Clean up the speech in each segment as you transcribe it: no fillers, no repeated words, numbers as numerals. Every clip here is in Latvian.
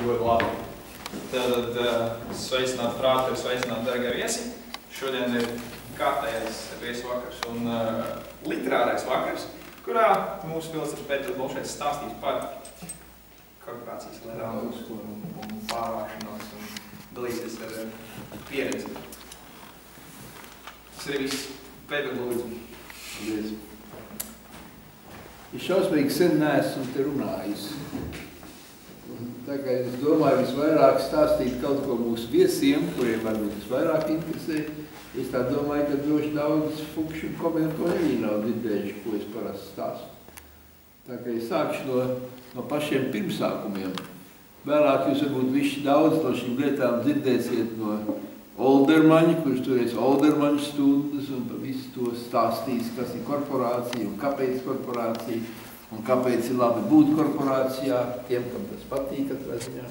Ļoti labi. Tātad sveicināt prātu, sveicināt dārgie viesi. Šodien ir kārtējais viesu vakars un literārais vakars, kurā mūsu filozofs Pēters Bolšēts stāstīs par korporācijas lērām un pārvākšanos un dalīsies ar pieredzi. Tas ir viss. Pēters, lūdzu. Paldies. Es šausmīgi sen neesmu te runājis. Tagad es domāju visvairāk stāstīt kaut ko mūsu viesiem, kuriem varbūt visvairāk interesē. Es tā domāju, ka droši daudz fukšu un komentu arī nav dzirdējuši, ko es parasti stāstu. Tā kā es sākšu no pašiem pirmsākumiem. Vēlāk jūs varbūt visi daudz no šīm lietām dzirdēsiet no Oldermaņa, kurš turēs Oldermaņa stundas un pa visu to stāstīs, kas ir korporācija un kāpēc korporācija un kāpēc ir labi būt korporācijā, tiem, kam tas patīk katrā ziņā.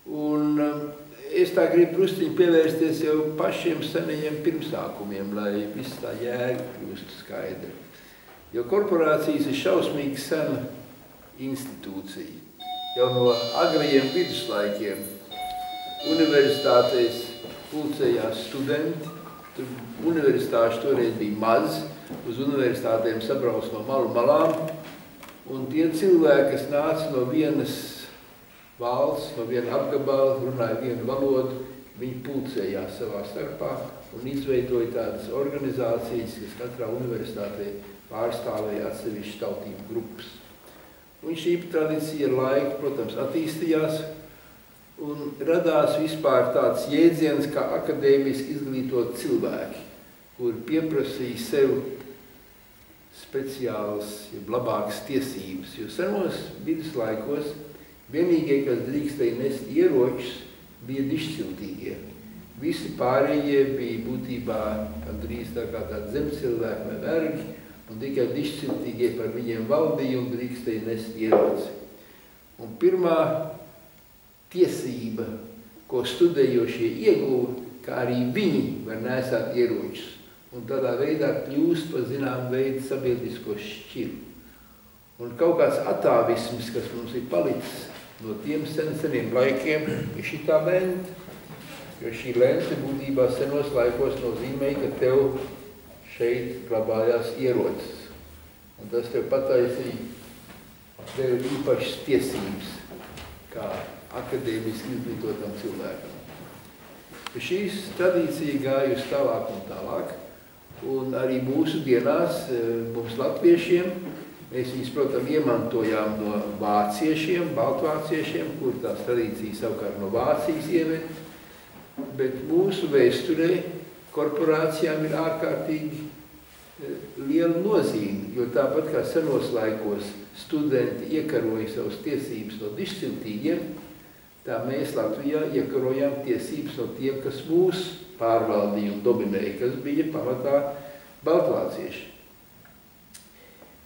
Un es tā gribu drusciņi pievērsties jau pašiem senajiem pirmsākumiem, lai viss tā jēga kļūst skaidra. Jo korporācijas ir šausmīgi sena institūcija. Jau no agrajiem viduslaikiem universitātēs pulcējās studenti, universitāšu toreiz bija maz, uz universitātēm sabrauc no malu malām, un tie cilvēki, kas nāca no vienas valsts, no viena apgabala, runāja vienu valodu, viņi pulcējās savā starpā un izveidoja tādas organizācijas, kas katrā universitātē pārstāvēja atsevišķu tautību grupas. Un šī tradīcija ar laiku, protams, attīstījās, un radās vispār tāds jēdziens kā akadēmiski izglītot cilvēki, kuri pieprasīja sev speciālas, labākas tiesības. Jo senos viduslaikos vienīgie, kas drīkstēja nest ieročus, bija dišciltīgie. Visi pārējie bija būtībā gandrīz tā kā tādi zemcilvēki vai vergi, un tikai dišciltīgie par viņiem valdīja un drīkstēja nest ieroci. Un pirmā tiesība, ko studējošie ieguva, kā arī viņi var nesāt ieročus, un tādā veidā kļūst par zinām veidu sabiedrisko šķiru. Un kaut kāds atāvisms, kas mums ir palicis no tiem seniem laikiem, ir šitā lente, jo šī lente būtībā senos laikos nozīmēja, ka tev šeit glabājās ierocis. Un tas tev pataisīja tev īpašas tiesības, kā akadēmiski izglītotam cilvēkam. Šīs tradīcija gājusi tālāk un tālāk, un arī mūsu dienās mums latviešiem, mēs viņus, protams, iemantojām no vāciešiem, baltvāciešiem, kur tās tradīcijas savukārt no Vācijas ieved, bet mūsu vēsturē korporācijām ir ārkārtīgi liela nozīme, jo tāpat kā senos laikos studenti iekaroja savas tiesības no dišciltīgiem, tā mēs Latvijā iekarojām tiesības no tiem, kas mūs pārvaldīja un dominēja, kas bija pamatā baltvācieši.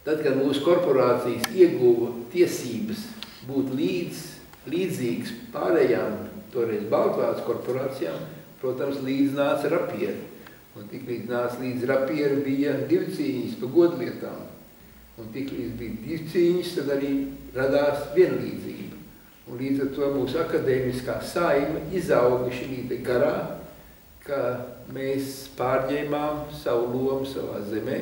Tad, kad mūsu korporācijas ieguva tiesības būt līdzīgas pārējām, toreiz baltvācu korporācijām, protams, līdz nāca rapieri. Un tik līdz nāca līdz rapieri bija divcīņas pa godlietām. Un tik līdz bija divcīņas, tad arī radās vienlīdzība. Un līdz ar to mūsu akadēmiskā saime izauga šī garā, ka mēs pārņēmām savu lomu savā zemē,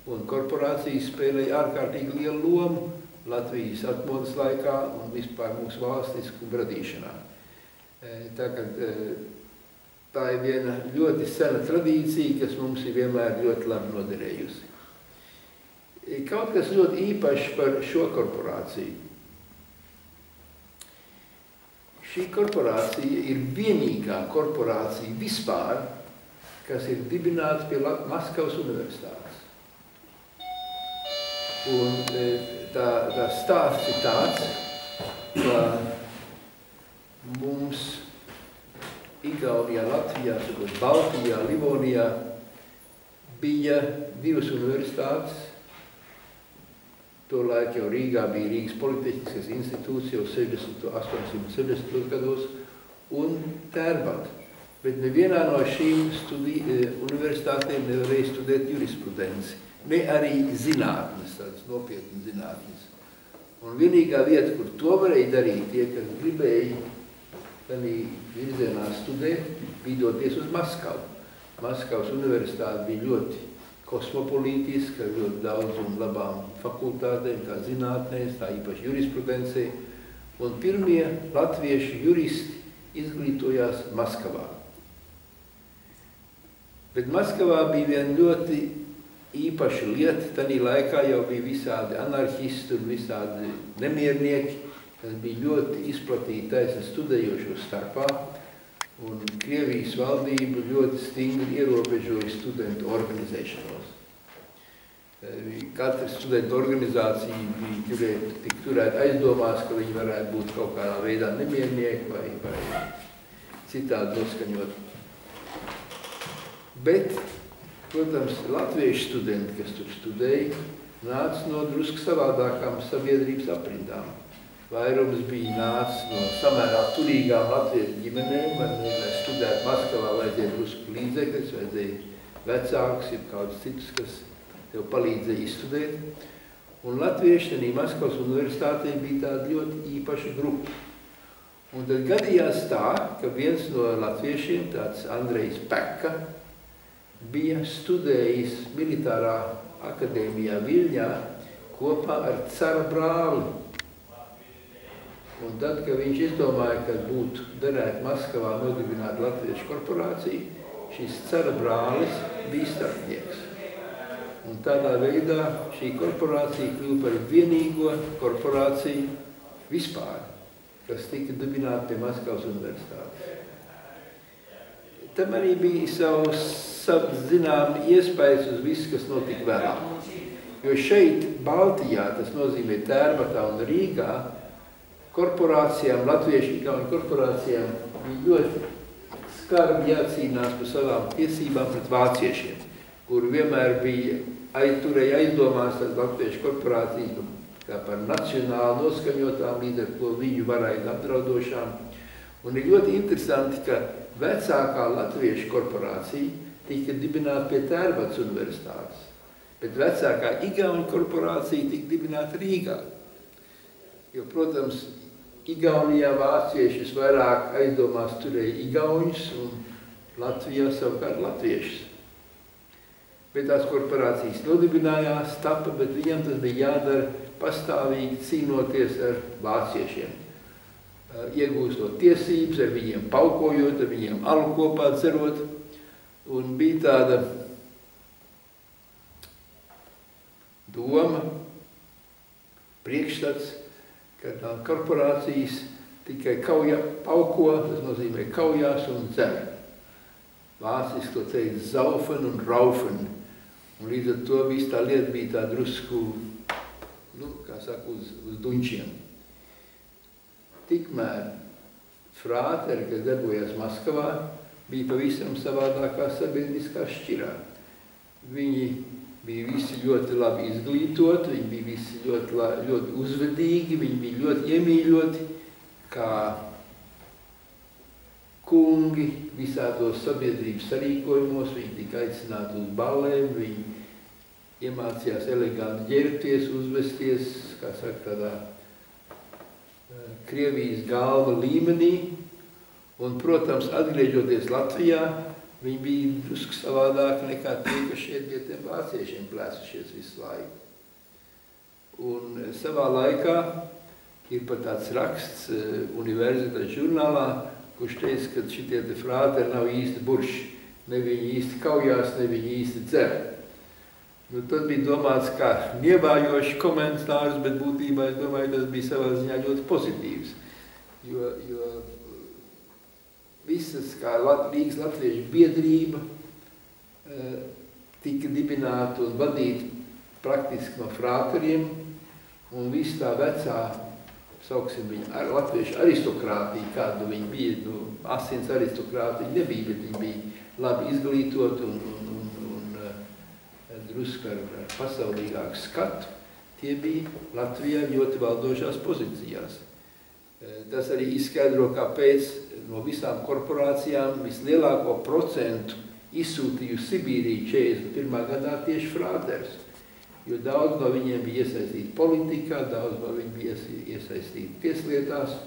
un korporācijas spēlēja ārkārtīgi lielu lomu Latvijas atmodas laikā un vispār mūsu valstisku radīšanā. Tā ir viena ļoti sena tradīcija, kas mums ir vienmēr ļoti labi noderējusi. Kaut kas ļoti īpašs par šo korporāciju. Šī korporācija ir vienīgā korporācija vispār, kas ir dibināta pie Maskavas universitātes. Un tā stāsts ir tāds, ka mums Igaunijā, Latvijā, Baltijā, Livonijā bija divas universitātes. Tolaik jau Rīgā bija Rīgas Politehniskais institūts jau 1870. gados un Tērbat. Bet nevienā no šīm universitātēm nevarēja studēt jurisprudenci, ne arī zinātnes, tādas nopietnas zinātnes. Un vienīgā vieta, kur to varēja darīt, tie, kas gribēja tādā virzienā studēt, bija doties uz Maskavu. Maskavas universitāte bija ļoti kosmopolītiska, ļoti daudz un labām fakultātēm, kā zinātnēs, tā īpaši jurisprudencē. Un pirmie latviešu juristi izglītojās Maskavā. Bet Maskavā bija viena ļoti īpaša lieta. Tanī laikā jau bija visādi anarchisti un visādi nemiernieki, kas bija ļoti izplatīti taisa studējošo starpā. Un Krievijas valdība ļoti stingri ierobežoja studentu organizēšanos. Katra studentu organizācija tika turēta aizdomās, ka viņi varētu būt kaut kādā veidā nemiernieki vai citādi noskaņot. Bet, protams, latviešu studenti, kas tur studēja, nāca no drusku savādākām sabiedrības aprindām. Vairums bija nācis no samērā turīgām latviešu ģimenēm, lai studētu Maskavā, vajadzēja drusku līdzekļus, vajadzēja vecākus, ir kādus citus, kas tev palīdzēja izstudēt. Un latvieši arī Maskavas universitātē bija tāda ļoti īpaša grupa. Un tad gadījās tā, ka viens no latviešiem, tāds Andrejs Peka, bija studējis militārā akadēmijā Viļņā kopā ar cara brāli. Un tad, kad viņš izdomāja, ka būtu derēt Maskavā nodibināt latviešu korporāciju, šis cara brālis bija starpnieks. Un tādā veidā šī korporācija kļuva par vienīgo korporāciju vispār, kas tika dibināta pie Maskavas universitātes. Tam arī bija savs zinām iespējas uz visu, kas notika vēlāk. Jo šeit, Baltijā, tas nozīmē Tērbatā un Rīgā, korporācijām, latviešu igauņu korporācijām bija ļoti skarbi jācīnās par savām tiesībām pret vāciešiem, kuri vienmēr bija turēja aizdomās tās latviešu korporācijas kā par nacionāli noskaņotām, līdz ar to viņu varēja apdraudošām. Un ir ļoti interesanti, ka vecākā latviešu korporācija tika dibināta pie Tērbatas universitātes, bet vecākā igauņu korporācija tika dibināta Rīgā. Jo, protams, Igaunijā vāciešus vairāk aizdomās turēja igauņus un Latvijā savukārt latviešus. Bet tās korporācijas nodibinājās, tapa, bet viņam tas bija jādara pastāvīgi cīnoties ar vāciešiem. Iegūstot tiesības, ar viņiem paukojot, ar viņiem alu kopā cerot. Un bija tāda doma, priekšstats, ka korporācijas tikai pauko, tas nozīmē kaujās un dzer. Vāciski to teikt saufen un raufen. Un līdz ar to viss tā lieta bija tā drusku, kā saka, uz duņķiem. Tikmēr frāteri, kas darbojās Maskavā, bija pavisam savādākā sabiedriskā šķirā. Viņi bija visi ļoti labi izglītoti, viņi bija visi ļoti uzvedīgi, viņi bija ļoti iemīļoti, kā kungi visādos sabiedrības sarīkojumos, viņi tika aicināti uz ballēm, viņi iemācījās eleganti ģērbties, uzvesties, kā saka, tādā Krievijas galva līmenī. Un, protams, atgriežoties Latvijā, viņi bija drusku savādāki nekā tie, kas šeit bija tiem vāciešiem plēsušies visu laiku. Un savā laikā ir pat tāds raksts universitātes žurnālā, kurš teica, ka šitie te frāteri nav īsti burši. Ne viņi īsti kaujās, ne viņi īsti dzer. Nu, tad bija domāts kā nievājošs komentārs, bet būtībā, es domāju, tas bija savā ziņā ļoti pozitīvs. Jo visas, kā Rīgas latviešu biedrība, tika dibināta un vadīta praktiski no frāteriem, un viss tā vecā, sauksim viņu, latviešu aristokrātija, kādu viņi bija, asins aristokrātija nebija, bet viņi bija labi izglītot un drusku ar pasaulīgāku skatu, tie bija Latvijā ļoti valdošās pozīcijās. Tas arī izskaidro, kāpēc no visām korporācijām vislielāko procentu izsūtīju Sibīriju 41. gadā tieši frāteris. jo daudz no viņiem bija iesaistīti politikā, daudz no viņiem bija iesaistīti tieslietās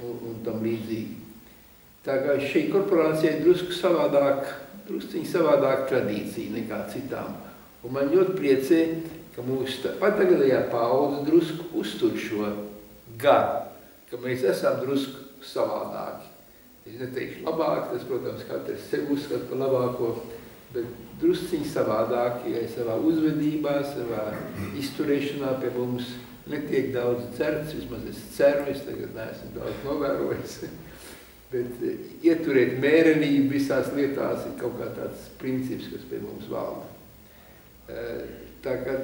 un tam līdzīgi. Tā kā šī korporācija ir drusciņ savādāk tradīcija nekā citām. Un man ļoti priecē, ka mūsu patagadējā paudze drusku uztur šo garu, ka mēs esam drusku savādāki. Es neteikšu labāk, tas, protams, katrs sev uzskata par labāko, bet drusciņ savādāki, ja savā uzvedībā, savā izturēšanā pie mums netiek daudz certs, vismaz es ceru, es tagad neesmu daudz novērojis, bet ieturēt mērenību visās lietās ir kaut kā tāds princips, kas pie mums valda. Tā kā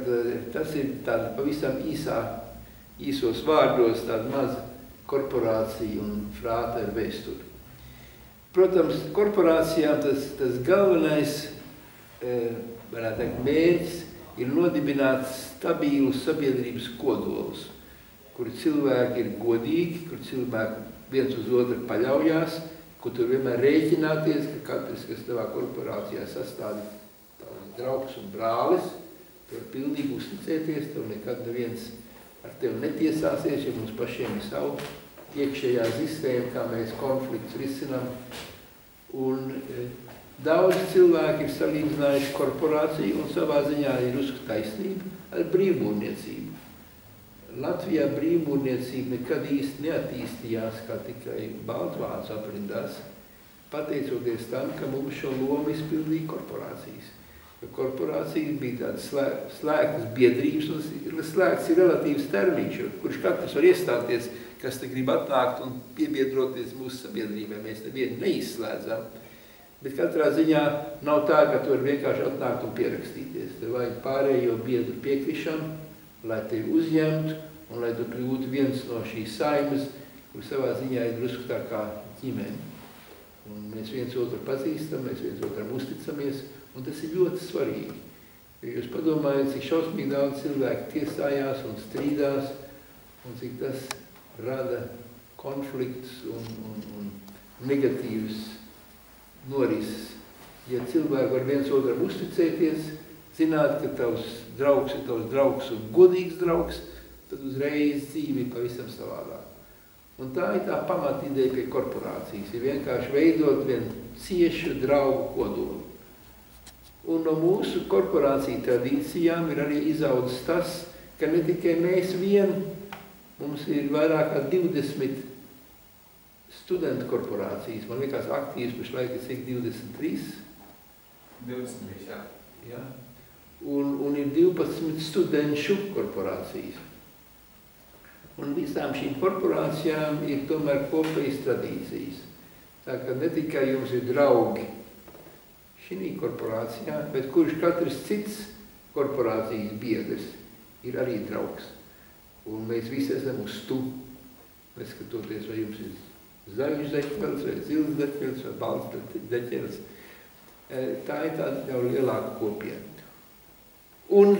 tas ir tāda pavisam īsos vārdos, tāda maza korporācija un frāta ar vēsturi. Protams, korporācijām tas galvenais, varētu teikt, mērķis ir nodibināt stabilus sabiedrības kodolus, kur cilvēki ir godīgi, kur cilvēki viens uz otru paļaujās, kur tur vienmēr rēķināties, ka katrs, kas tavā korporācijā sastāv draugs un brālis, tu var pilnīgi uzticēties, tev nekad neviens ar tevi netiesāsies, jo mums pašiem ir savu iekšējā sistēma, kā mēs konfliktus risinām. Un daudz cilvēki ir salīdzinājuši korporāciju un savā ziņā ir uzskata taisnība ar brīvmūrniecību. Latvijā brīvmūrniecība nekad īsti neattīstījās kā tikai baltvācu aprindās, pateicoties tam, ka mums šo lomu izpildīja korporācijas. Jo korporācijas bija tādas slēgtas biedrības, un slēgts ir relatīvs termiņš, kurš katrs var iestāties, kas te grib atnākt un piebiedroties mūsu sabiedrībai. Mēs nevienu neizslēdzam, bet katrā ziņā nav tā, ka tu vari vienkārši atnākt un pierakstīties. Tev vajag pārējo biedru piekrišanu, lai tevi uzņemtu un lai tu kļūtu viens no šīs saimes, kur savā ziņā ir drusku tā kā ģimene. Un mēs viens otru pazīstam, mēs viens otram uzticamies, un tas ir ļoti svarīgi. Jo jūs padomājat, cik šausmīgi daudz cilvēku tiesājās un strīdās, un cik tas rada konflikts un negatīvas norises. Ja cilvēki var viens otram uzticēties, zināt, ka tavs draugs ir tavs draugs un godīgs draugs, tad uzreiz dzīve ir pavisam savādāk. Un tā ir tā pamatideja pie korporācijas, ir vienkārši veidot vienu ciešu draugu kodolu. Un no mūsu korporāciju tradīcijām ir arī izaudzis tas, ka ne tikai mēs mums ir vairāk kā 20 studentu korporācijas. Man liekas, aktīvs pašlaik ir cik 23? 23, jā. Jā. Un ir 12 studenšu korporācijas. Un visām šīm korporācijām ir tomēr kopējas tradīcijas. Tā ka ne tikai jums ir draugi šī korporācijā, bet kurš katrs cits korporācijas biedrs ir arī draugs. Un mēs visi esam uz tu, neskatoties, vai jums ir zaļš deķelis, vai zils deķelis, vai balts deķelis. Tā ir tāda jau lielāka kopiena. Un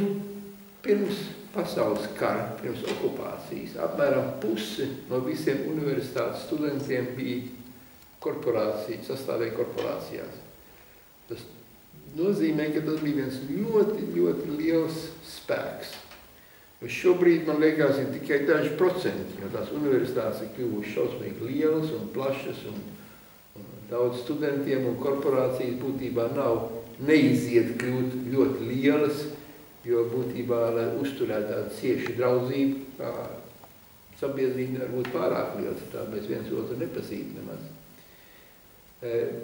pirms pasaules kara, pirms okupācijas, apmēram pusi no visiem universitātes studentiem bija sastāvēja korporācijās. Tas nozīmē, ka tas bija viens ļoti, ļoti liels spēks. Šobrīd, man liekas, ir tikai daži procenti, jo tās universitātes ir kļuvušas šausmīgi lielas un plašas, un daudz studentiem un korporācijas būtībā neiziet kļūt ļoti lielas, jo būtībā, lai uzturētu tādu ciešu draudzību, kā sabiedrība nevar būt pārāk liela, tā mēs viens otru nepazīst nemaz.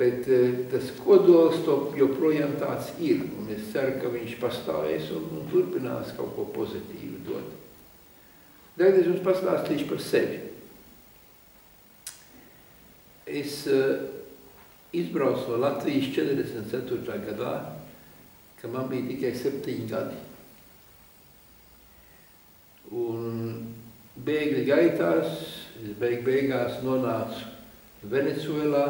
Bet tas kodols joprojām tāds ir, un es ceru, ka viņš pastāvēs un turpinās kaut ko pozitīvu dot. Tagad es jums pastāstīšu par sevi. Es izbraucu no Latvijas 44. gadā, ka man bija tikai 7 gadi. Un bēgļu gaitās, es beigās nonācu Venecuēlā,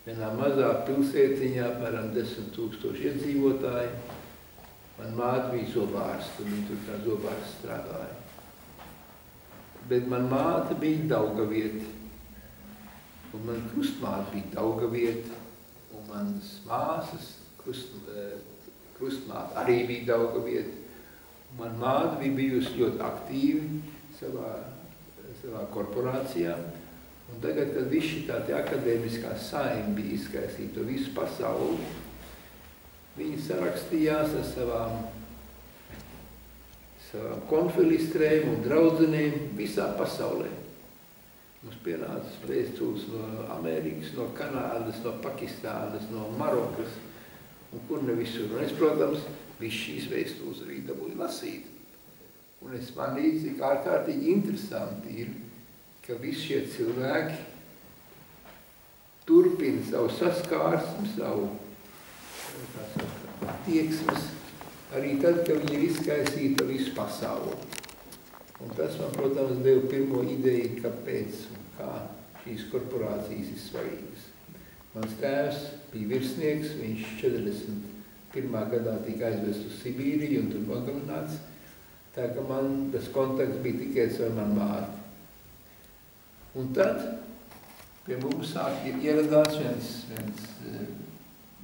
vienā mazā pilsētiņā, apmēram 10 000 iedzīvotāji. Man māte bija zobārste, un viņa tur kā zobārste strādāja. Bet man māte bija Daugaviete, un man krustmāte bija Daugaviete, un manas māsas krustmāte arī bija Daugaviete. Man māte bija bijusi ļoti aktīvi savā korporācijā. Un tagad, kad viss šī tāda akadēmiskā saima bija izskaisīta to visu pasauli, viņi sarakstījās ar savām konfilistrēm un draudzenēm visā pasaulē. Mums pienāca vēstules no Amerikas, no Kanādas, no Pakistānas, no Marokas un kur ne visur. Un es, protams, visu šīs vēstules arī dabūju lasīt. Un es manīju, cik ārkārtīgi interesanti ir, ka visi šie cilvēki turpina savu saskārsmi, savu attieksmes, arī tad, kad viņi ir izskaisīta visu pasauli. Un tas man, protams, deva pirmo ideju, kāpēc un kā šīs korporācijas ir svarīgas. Mans tēvs bija virsnieks, viņš 41. gadā tika aizvests uz Sibīriju un tur nogalināts. Tā ka man tas kontakts bija tikai ar manu māti. Un tad pie mums sāk ieradās viens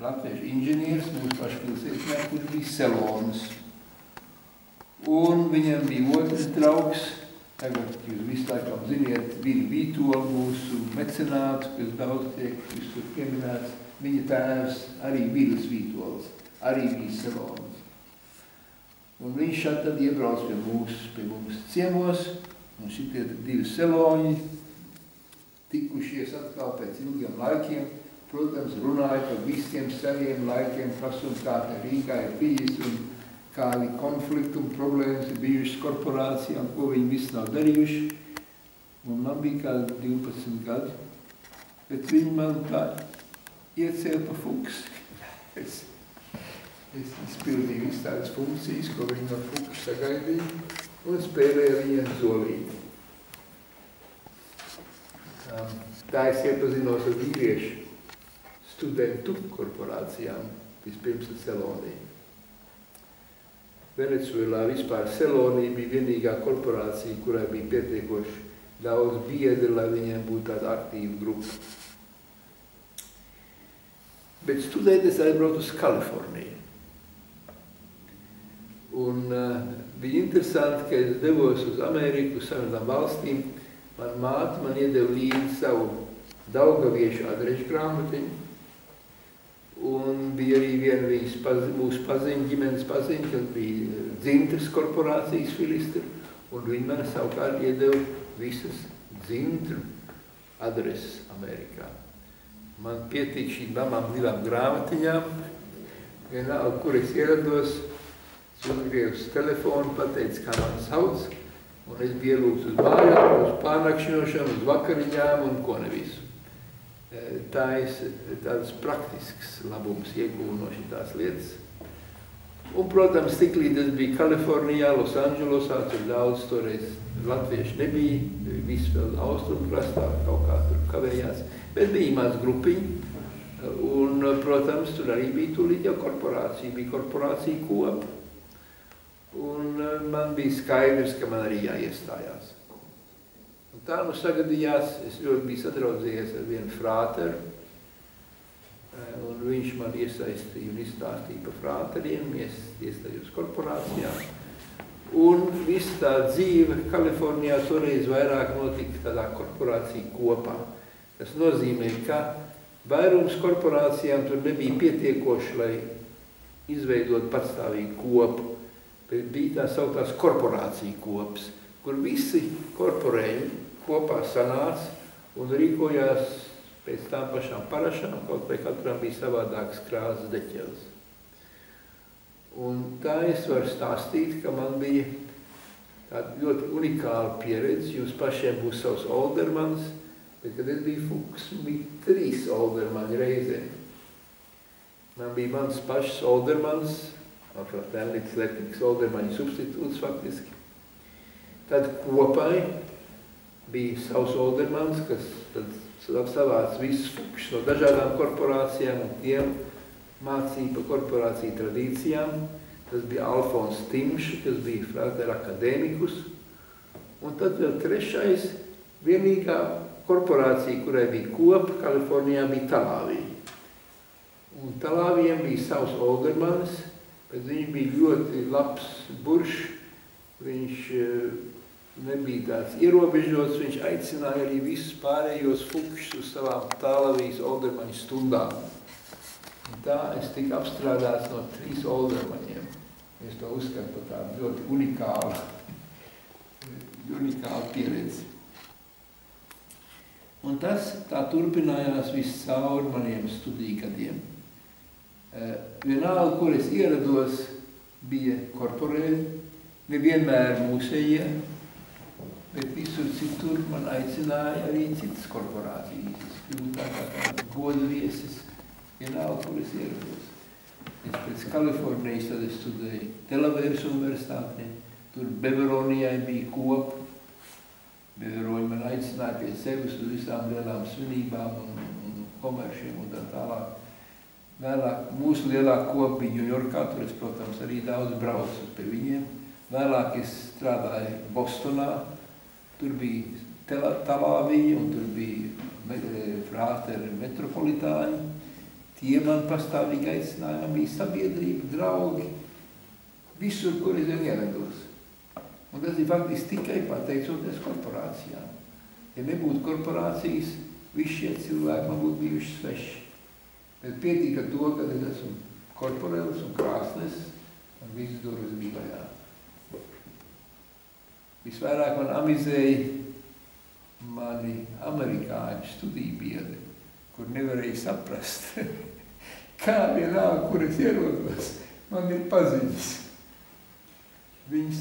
latviešu inženieris, mūsu pašu pilsētnē, kurš bija Selonis. Un viņam bija otrs draugs, tagad jūs visu laikam ziniet, Vili Vītolu, mūsu mecenātu, kas daudz tiek visur pieminēts. Viņa tēvs arī Vilis Vītols, arī bija Selonis. Un viņš tad iebrauc pie mums ciemos, un šitie divi seloņi, tikušies atkal pēc ilgiem laikiem, protams, runāja par visiem saviem laikiem, kas un kā te Rīgā ir bijis, un kādi konflikti un problēmas ir bijušas korporācijām, ko viņi visi nav darījuši. Un man bija kādi 12 gadi, bet viņi man tā iecēla pa fuksi. Es izpildīju visas tādas funkcijas, ko viņi no fuks sagaidīja, un spēlēju viņiem zolīti. Tā es iepazinos ar vīriešu studentu korporācijām, vispirms ar Selonī. Venecuēlā vispār Selonī bija vienīgā korporācija, kurai bija pietiekoši daudz biedri, lai viņiem būtu tāda aktīva grupa. Bet studēt es aizbraucu uz Kaliforniju. Un bija interesanti, ka es devos uz Ameriku, uz savām valstīm. Man māte man iedeva līdzi savu daugaviešu adrešu grāmatiņu. Un bija arī viena mūsu paziņa, ģimenes paziņa, kas bija dzintras korporācijas filistra. Un viņi man savukārt iedeva visas dzintru adreses Amerikā. Man pietīk šīm abām divām grāmatiņām. Vienalga, kur es ierados, es uzgriezu uz telefonu, pateicu, kā man sauc, un es biju ielūgts uz mājām, uz pārnakšņošanu, uz vakariņām un ko nevisu. Tā ir tāds praktisks labums iegūmu no šitās lietas. Un, protams, tiklīdz es biju Kalifornijā, Losandželosā, tur daudz toreiz latvieši nebija, visi vēl austrumkrastā kaut kā tur kavējās, bet bija maz grupiņi, un, protams, tur arī bija tūlīt jau korporācija, bija korporācija kopa. Un man bija skaidrs, ka man arī jāiestājās. Un tā nu sagadījās, es ļoti biju sadraudzējies ar vienu frāteru, un viņš man iesaistīja un izstāstīja par frāteriem, iestājos korporācijā. Un viss tā dzīve Kalifornijā toreiz vairāk notika tādā korporācija kopā. Tas nozīmē, ka vairums korporācijām tur nebija pietiekoši, lai izveidot patstāvīgu kopu. Bet bija tā sauktās korporācija kopas, kur visi korporēji kopā sanāca un rīkojās pēc tām pašām parašām, kaut vai katram bija savādāks krāsas deķels. Un tā es varu stāstīt, ka man bija tāda ļoti unikāla pieredze. Jums pašiem būs savs oldermans, bet, kad es biju fuks, bija 3 oldermani reizē. Man bija mans pašs oldermans, Fraternītas Leptikas oldermaņa substitūts faktiski. Tad kopai bija savs oldermans, kas tad savāc visus fukšus no dažādām korporācijām un tiem mācīja par korporāciju tradīcijām. Tas bija Alfons Timši, kas bija frater akadēmikus. Un tad vēl 3. vienīgā korporācija, kurai bija kopa, Kalifornijā bija Talāvija. Un Talāvijam bija savs oldermanis, bet viņš bija ļoti labs buršs, viņš nebija tāds ierobežots, viņš aicināja arī visus pārējos fukšus uz savām Tālavijas Oldermaņu stundām. Un tā es tiku apstrādāts no 3 Oldermaņiem. Es to uzskatu par tādu ļoti unikālu pieredzi. Un tas tā turpinājās viss cauri maniem studiju gadiem. Vienalga, kur es ierados, bija korporēli, nevienmēr mūsējie, bet visur citur man aicināja arī citas korporācijas. Es kļūtu kā godu viesis, vienalga, kur es ierados. Es pēc Kalifornijas tad es studēju Delavēras universitātē, tur Beveronijai bija kopa. Beveroni man aicināja pie sevis uz visām lielām svinībām un komeršiem un tā tālāk. Vēlāk mūsu lielā kopa bija Ņujorkā, tur es, protams, arī daudz braucu pie viņiem. Vēlāk es strādāju Bostonā, tur bija Talavija un tur bija frāteri metropolitāņi. Tie man pastāvīgi aicināja, bija sabiedrība, draugi, visur, kur es vien ierados. Un tas ir faktiski tikai pateicoties korporācijām. Ja nebūtu korporācijas, visi šie cilvēki man būtu bijuši sveši. Bet pietika to, ka es esmu korporēlis un krāsnes, un viss durvis bija vaļā. Visvairāk man amizēja mani amerikāņu studiju biedri, kur nevarēja saprast, kā vienalga, kur es ierodos, man ir paziņas. Viņi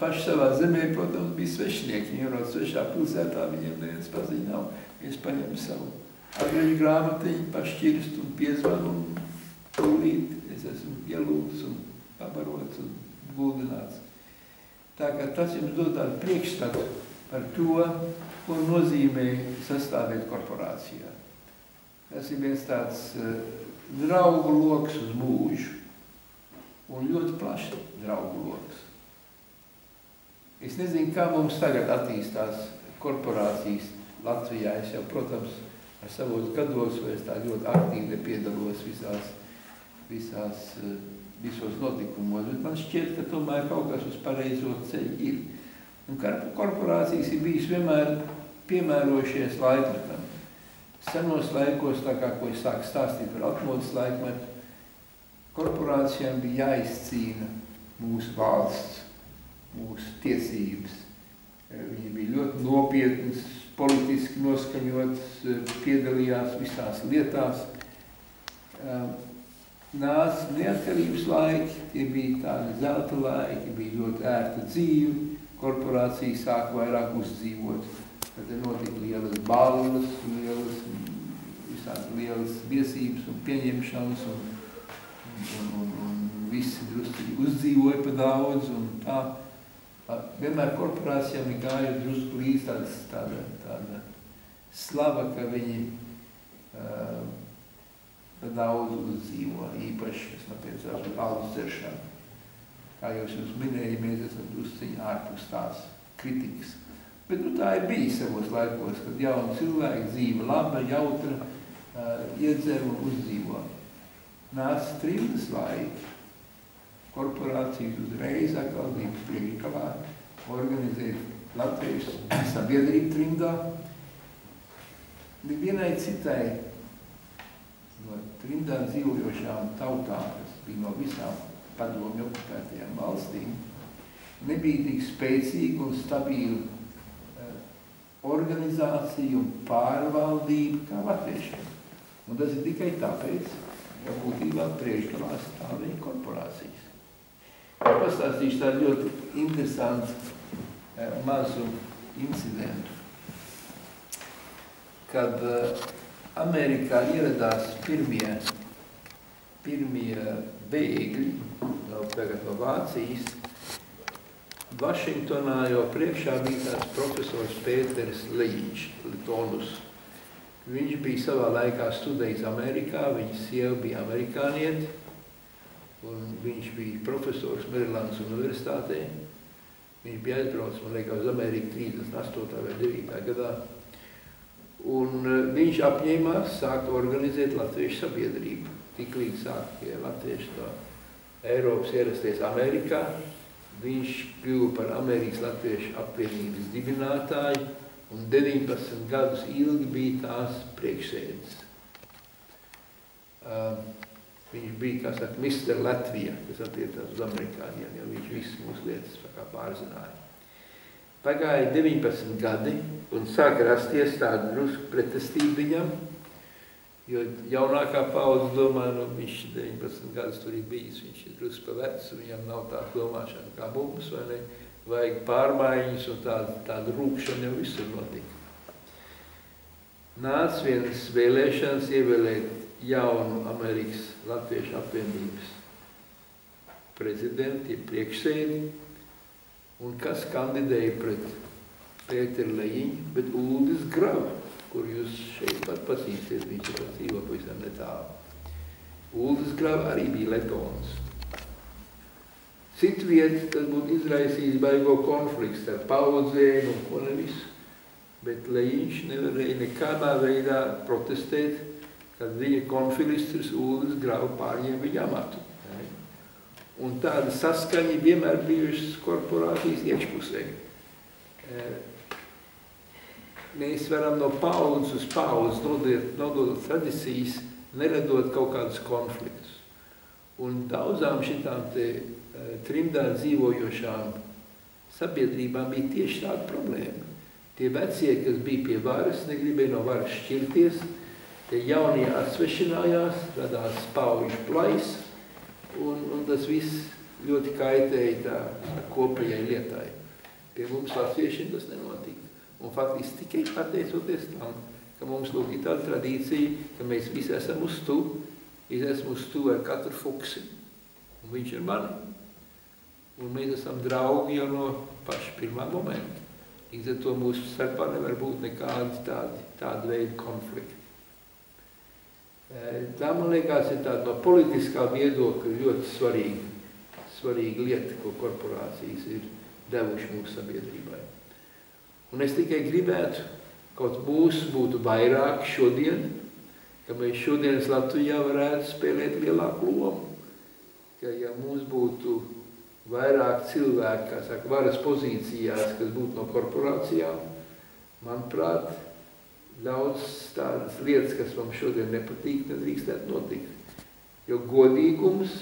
paši savā zemē, protams, bija svešnieki. Viņi ierod svešā pilsētā, viņiem neviens paziņa nav. Es paņemu savu adrešu grāmatiņu, pašķirstu un piezvanu un tūlīt es esmu ielūgts un pabarots un guldināts. Tā kā tas jums dod tādu priekšstatu par to, ko nozīmē sastāvēt korporācijā. Tas ir viens tāds draugu loks uz mūžu un ļoti plašs draugu loks. Es nezinu, kā mums tagad attīstās korporācijas Latvijā. Es jau, protams, ar savos gados vairs tā ļoti aktīvi nepiedalos visos notikumos, bet man šķiet, ka tomēr kaut kas uz pareizo ceļu ir. Un korporācijas ir bijis vienmēr piemērojušies laikmetam. Senos laikos, tā kā, ko es sāku stāstīt par atmodas laikmetu, korporācijām bija jāizcīna mūsu valsts, mūsu tiesības. Viņi bija ļoti nopietnas, politiski noskaņotas, piedalījās visās lietās. Nāca neatkarības laiki, tie bija tādi zelta laiki, bija ļoti ērta dzīve, korporācija sāka vairāk uzdzīvot. Tad notika lielas balvas, lielas viesības un pieņemšanas un visi drusku uzdzīvoja pa daudz un tā. Vienmēr korporācijām ir gāja drusku līdz tāda slava, ka viņi pa daudz uzdzīvo, īpaši, kas attiecās uz alus dzeršanu. Kā jau es minēju, mēs esam drusciņi ārpus tās kritikas. Bet tā ir bijis savos laikos, kad jauni cilvēki dzīve laba, jautra, iedzer un uzdzīvo. Nāca trimdas laiki. Korporācijas uzreiz atkaldības priekšgalā organizēt Latvijas sabiedrību trimdā. Nevienai citai no trimdā dzīvojošām tautām, kas bija no visām padomju okupētajām valstīm, nebija tik spēcīga un stabila organizācija un pārvaldība kā latviešiem. Un tas ir tikai tāpēc, ka būtībā priekšgalā stāvēja korporācijas. Pastāstīšu tādu ļoti interesantu mazu incidentu. Kad Amerikā ieradās pirmie bēgļi no Vācijas, Vašingtonā jau priekšā bija tāds profesors Pēters Litonus. Viņš bija savā laikā studējis Amerikā, viņa sieva bija amerikānieti, un viņš bija profesors Merilandas universitātē. Viņš bija aizbraucis, man liekas, uz Ameriku 38. vai 9. gadā. Un viņš apņēmās sākt organizēt latviešu sabiedrību. Tiklīdz sāk latvieši no Eiropas ierasties Amerikā, viņš kļuva par Amerikas Latviešu apvienības dibinātāju un 19 gadus ilgi bija tās priekšsēdis. Viņš bija, kā saka, Mr. Latvija, kas attiecās uz amerikāņiem, jo viņš visas mūsu lietas pārzināja. Pagāja 19 gadi un sāka rasties tāda drusku pretestība viņam, jo jaunākā paudze domā, nu viņš 19 gadus tur ir bijis, viņš ir drusku pa vecu, viņam nav tāda domāšana kā mums, vai ne? Vajag pārmaiņas un tāda rūkšana jau visur notika. Nāc vienas vēlēšanas ievēlēt jaunu Amerikas Latviešu apvienības prezidenti, priekšsēdi, un kas kandidēja pret Pēteru Lejiņu, bet Uldis Grava, kur jūs šeit pat pazīsiet, viņš ir dzīvo pavisam netālu. Uldis Grava arī bija letons. Citu vietu tad būtu izraisījis baigo konflikts ar paudzēm un ko ne visu, bet Lejiņš nevarēja nekādā veidā protestēt, kad viņa konfilistrs Uldis Grava pārņēma viņa amatu. Un tāda saskaņa vienmēr bijušas korporācijas iekšpusē. Mēs varam no paudzes uz paudzes nodot tradīcijas, neradot kaut kādus konfliktus. Un daudzām šitām te trimdā dzīvojošām sabiedrībām bija tieši tāda problēma. Tie vecie, kas bija pie varas, negribēja no varas šķirties, tie jaunie atsvešinājās, radās pauģu plais, un tas viss ļoti kaitēja tā kopējai lietai. Pie mums latviešiem tas nenotika. Un faktiski tikai pateicoties tam, ka mums lūk ir tāda tradīcija, ka mēs visi esam uz tu, es esmu uz tu ar katru fuksi, un viņš ir mani. Un mēs esam draugi jau no paša pirmā momenta. Līdz ar to mūsu starpā nevar būt nekādi tādi veidi konflikti. Tā, man liekas, ir tāda no politiskā viedokļa ļoti svarīga lieta, ko korporācijas ir devuši mūsu sabiedrībai. Un es tikai gribētu, kaut mūsu būtu vairāk šodien, ka mēs šodienas Latvijā varētu spēlēt lielāku lomu. Ka ja mums būtu vairāk cilvēku, kā saka, varas pozīcijās, kas būtu no korporācijām, manuprāt, daudz tādas lietas, kas mums šodien nepatīk, nedrīkstētu notikt. Jo godīgums,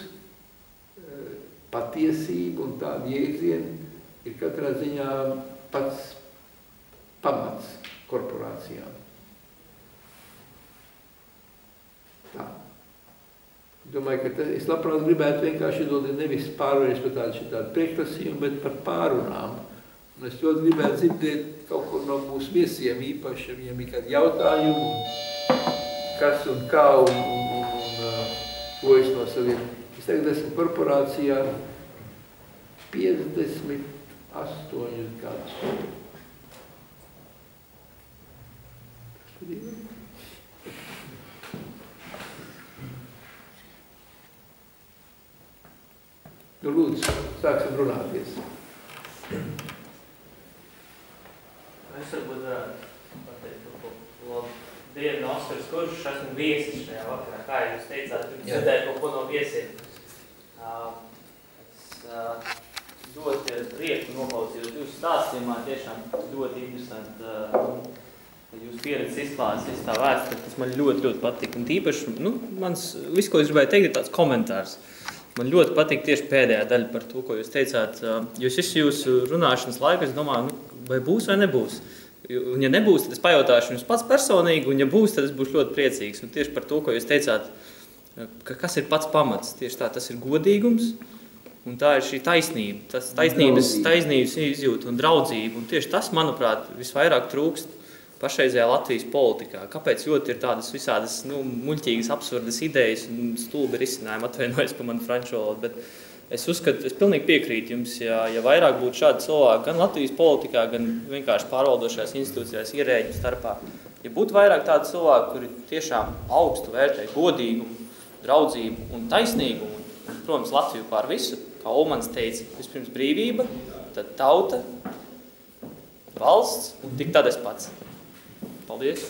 patiesība un tādi jēdzieni ir katrā ziņā pats pamats korporācijām. Tā. Domāju, ka es labprāt gribētu vienkārši dot nevis pārvērst par tādu priekšlasījumu, bet par pārunām. Un es ļoti gribētu dzirdēt kaut ko no mūsu viesiem īpaši, ja viņiem ir kādi jautājumi, kas un kā un ko es no saviem. Es tagad esmu korporācijā 58 gadus. Nu, lūdzu, sāksim runāties. Es varbūt varētu pateikt labu dienu, Oskars Kurš, esmu viesis šajā vakarā. Kā jūs teicāt, jūs dzirdēt kaut ko no viesiem. Es ļoti prieku noklausījos jūsu stāstījumā, tiešām ļoti interesanti. Jūs pieredzes izklāstīs tā vēsture, tas man ļoti patika. Un tīpaši, viss, ko es gribēju teikt, ir tāds komentārs. Man ļoti patīk tieši pēdējā daļa par to, ko jūs teicāt. Jūs visu jūsu runāšanas laiku, es domāju, vai būs vai nebūs. Un ja nebūs, tad es pajautāšu jums pats personīgi, un ja būs, tad es būšu ļoti priecīgs. Un tieši par to, ko jūs teicāt, kas ir pats pamats. Tieši tā, tas ir godīgums, un tā ir šī taisnība. Tas taisnības izjūta un draudzība. Un tieši tas, manuprāt, visvairāk trūkst pašreizējā Latvijas politikā. Kāpēc ļoti ir tādas visādas muļķīgas, absurdas idejas un stulbi risinājumi, atvainojos par manu franču valodu, bet es uzskatu, es pilnīgi piekrītu jums, ja vairāk būtu šādi cilvēki gan Latvijas politikā, gan vienkārši pārvaldošajās institūcijās ierēģu starpā. Ja būtu vairāk tādi cilvēki, kuri tiešām augstu vērtē godīgumu, draudzību un taisnīgumu, un, protams, Latviju pār visu, kā Ulmans teica, vispirms brīvība, tad tauta, valsts un tik tad es pats. Paldies!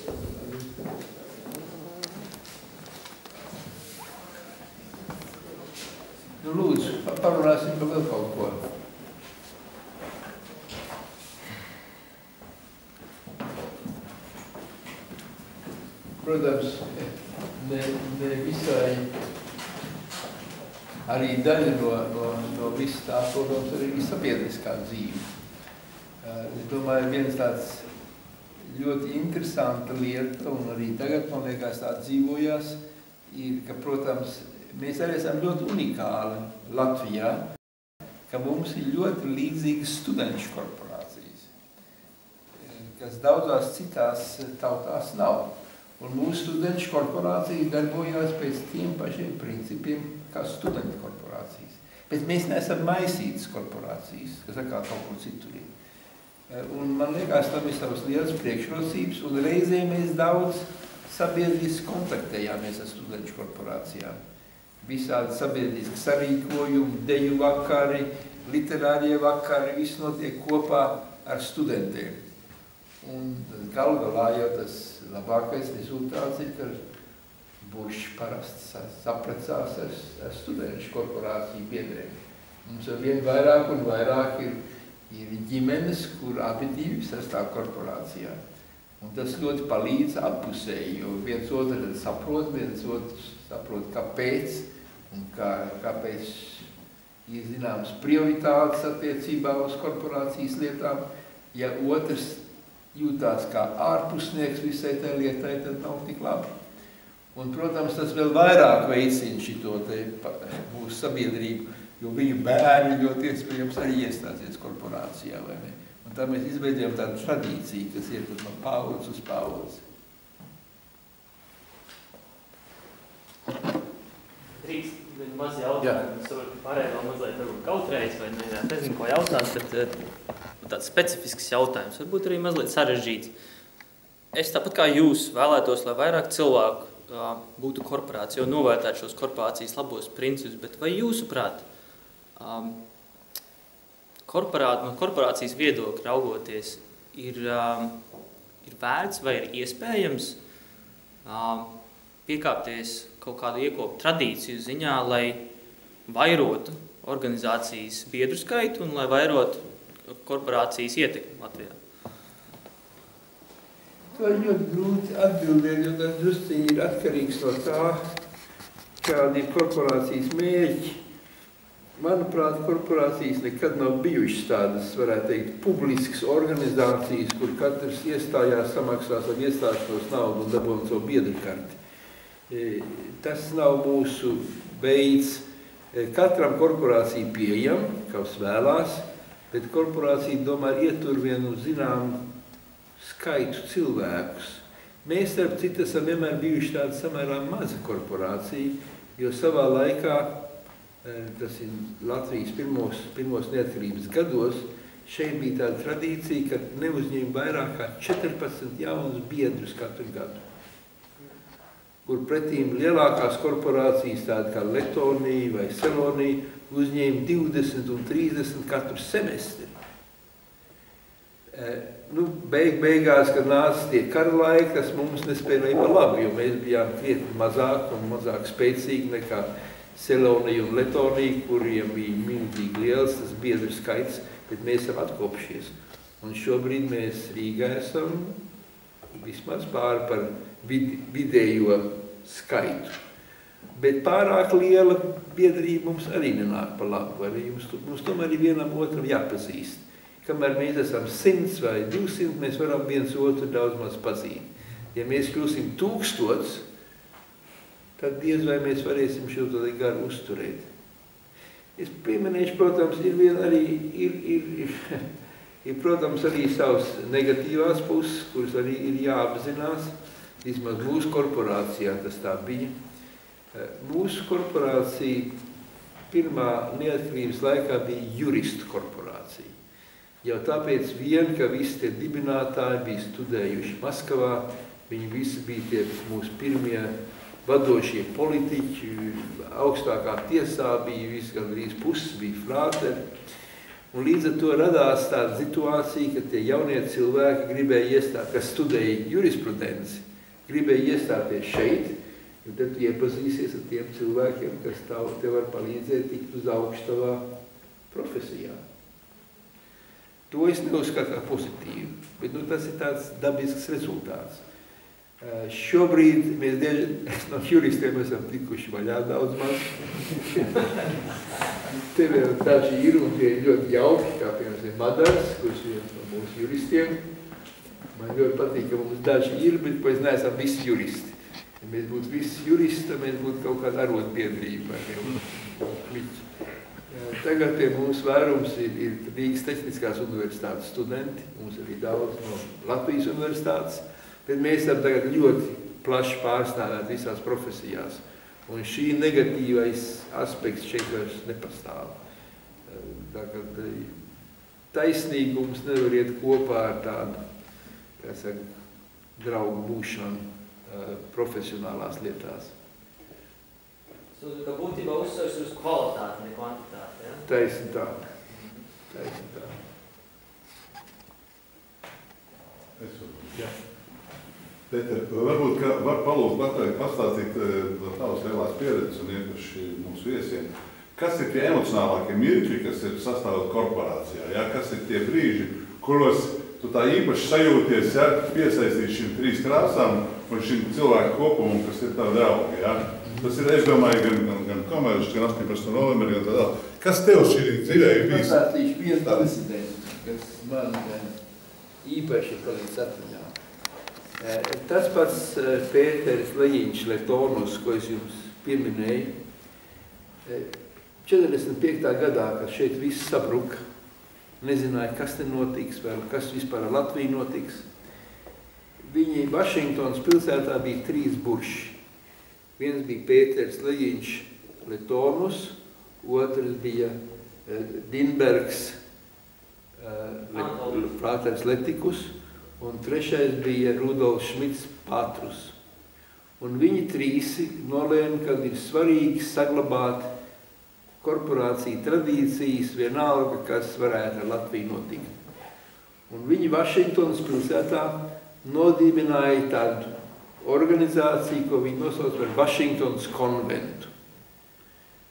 Nu, lūdzu, parunāsim par vēl kaut ko. protams, ne visai arī daļa no viss tā, protams, arī sabiedriskā dzīve. Es domāju, viens tāds ļoti interesanta lieta, un arī tagad, man liekas, tā dzīvojās, ir, ka, protams, mēs arī esam ļoti unikāli Latvijā, ka mums ir ļoti līdzīgas studenšu korporācijas, kas daudzās citās tautās nav. Un mūsu studenšu korporācijas darbojās pēc tiem pašiem principiem, kā studentu korporācijas. Bet mēs neesam maisītas korporācijas, kas atkal kaut kur citur ir. Un man liekas, tam ir savas lielas priekšrocības, un reizē mēs daudz sabiedriski kontaktējāmies ar studentu korporācijām. Visādi sabiedriski sarīkojumi, deju vakari, literārie vakari, viss notiek kopā ar studentiem. Un galu galā jau tas labākais rezultāts ir, ka burši parasti saprecās ar studentu korporāciju biedriem. Mums jau vien vairāk un vairāk ir ģimenes, kur abi divi sastāv korporācijā. Un tas ļoti palīdz appusēji, jo viens otru saprot, viens otrs saprot, kāpēc, un kāpēc ir zināmas prioritātes attiecībā uz korporācijas lietām. Ja otrs jūtās kā ārpusnieks visai tai lietai, tad nav tik labi. Un, protams, tas vēl vairāk veicina šito mūsu sabiedrību, jo viņu bērni ļoti iespējams arī iestāsies korporācijā, vai ne? Un tā mēs izveidojam tādu tradīciju, kas iet no paudzes uz paudzes. Drīkst maz jautājumu, es saprotu, pārējā vēl mazliet kautrējis, vai nezinu, ko jautāt, bet tāds specifisks jautājums, varbūt arī mazliet sarežģīts. Es tāpat kā jūs vēlētos, lai vairāk cilvēku būtu korporācija, jo novērtētu šos korporācijas labos principus, bet vai jūsuprāt, no korporācijas viedokļa raugoties ir vērts vai ir iespējams piekāpties kaut kādu iekopu tradīciju ziņā, lai vairotu organizācijas biedru skaitu un lai vairotu korporācijas ietekmi Latvijā? To ir ļoti grūti atbildēt, jo tas drusciņi ir atkarīgs no tā, kādi ir korporācijas mērķi. Manuprāt, korporācijas nekad nav bijušas tādas, varētu teikt, publiskas organizācijas, kur katrs iestājās, samaksās ar iestāšanos naudu un dabūna savu biedru karti. Tas nav mūsu veids. Katram korporācija pieejam, kas vēlās, bet korporācija domār ietur vienu zināmu skaitu cilvēkus. Mēs, starp citu, esam vienmēr bijuši tāda samērā maza korporācija, jo savā laikā, tas ir Latvijas pirmos neatkarības gados, šeit bija tāda tradīcija, ka neuzņēma vairāk kā 14 jaunus biedrus katru gadu, kur pretīm lielākās korporācijas, tāda kā Letonija vai Selonija, uzņēma 20 un 30 katru semestri. Beigās, kad nāca tie kara laiki, tas mums nespēlēja pa labi, jo mēs bijām krietni mazāk un mazāk spēcīgi nekā Selonija un Letonija, kuriem bija milzīgi liels tas biedru skaits, bet mēs esam atkopšies. Un šobrīd mēs Rīgā esam vismaz pāri par vidējo skaitu. Bet pārāk liela biedrība mums arī nenāk pa labu, arī mums tomēr ir vienam otram jāpazīst. Kamēr mēs esam 100 vai 200, mēs varam viens otru daudz maz pazīt. Ja mēs kļūsim 1000, tad diez vai mēs varēsim šo garu uzturēt. Es pieminēšu, protams, ir protams, arī savas negatīvās puses, kuras arī ir jāapzinās. Vismaz mūsu korporācijā tas tā bija. Mūsu korporācija pirmā neatkarības laikā bija juristu korporācija. Jau tāpēc vien, ka visi tie dibinātāji bija studējuši Maskavā, viņi visi bija tie mūsu pirmie vadošie politiķi, augstākā tiesā bija visi, gandrīz puses bija frāteri. Un līdz ar to radās tāda situācija, ka tie jaunie cilvēki gribēja iestāties, kas studēja jurisprudenci, gribēja iestāties šeit, un tad iepazīsies ar tiem cilvēkiem, kas tev var palīdzēt tikt uz augšu tavā profesijā. To es neuzskatu kā pozitīvu, bet tas ir tāds dabisks rezultāts. Šobrīd mēs no juristiem esam tikuši vaļā daudz maz. Te vēl daži ir un tie ļoti jauki, kā piemēram Madars, kurš ir viens no mūsu juristiem. Man ļoti patīk, ka mums daži ir, bet mēs neesam visi juristi. Ja mēs būtu visi juristi, tad mēs būtu kaut kāda arotbiedrība. Tagad pie mums vairums ir Rīgas Tehniskās universitātes studenti, mums arī daudz no Latvijas universitātes, bet mēs esam tagad ļoti plaši pārstāvēti visās profesijās. Un šī negatīvais aspekts šeit vairs nepastāv. Tagad taisnīgums nevar iet kopā ar tādu, kā saka, draugu būšanu profesionālās lietās. Ka būtībā uzsvers uz kvalitāti, ne kvantitāti, ja? Taisni tā. Taisni tā. Jā. Pēter, varbūt var palūgt pastāstīt tavas lielās pieredzes un īpaši mūsu viesiem. Kas ir tie emocionālākie mirkļi, kas ir sastāvot korporācijā? Ja? Kas ir tie brīži, kuros tu tā īpaši sajūties, ja? Piesaistīt šīm 3 krāsām un šim cilvēku kopumam, kas ir tavi draugi? Ja? Tas ir, es domāju, gan komerci, gan 18. novembri, gan tādā. Kas tev šī dzīvē ir bijis? Pastāstīšu vienu incidentu, kas man īpaši palīdz atmiņā. Tas pats Pēteris Lejiņš Letonus, ko es jums pieminēju, 45. gadā, kad šeit viss sabruka, nezināja, kas te notiks, vai kas vispār ar Latviju notiks. Viņi Vašingtonas pilsētā bija 3 burši. Viens bija Pēteris Lejiņš Letonus, otrs bija Dinbergs Frāteris Letikus, un trešais bija Rudolfs Šmits Patrus. Un viņi 3 nolēma, ka ir svarīgi saglabāt korporāciju tradīcijas, vienalga, kas varētu ar Latviju notikt. Un viņi Vašingtonas pilsētā nodibināja tādu organizāciju, ko viņi nosauc par Vašingtonas konventu.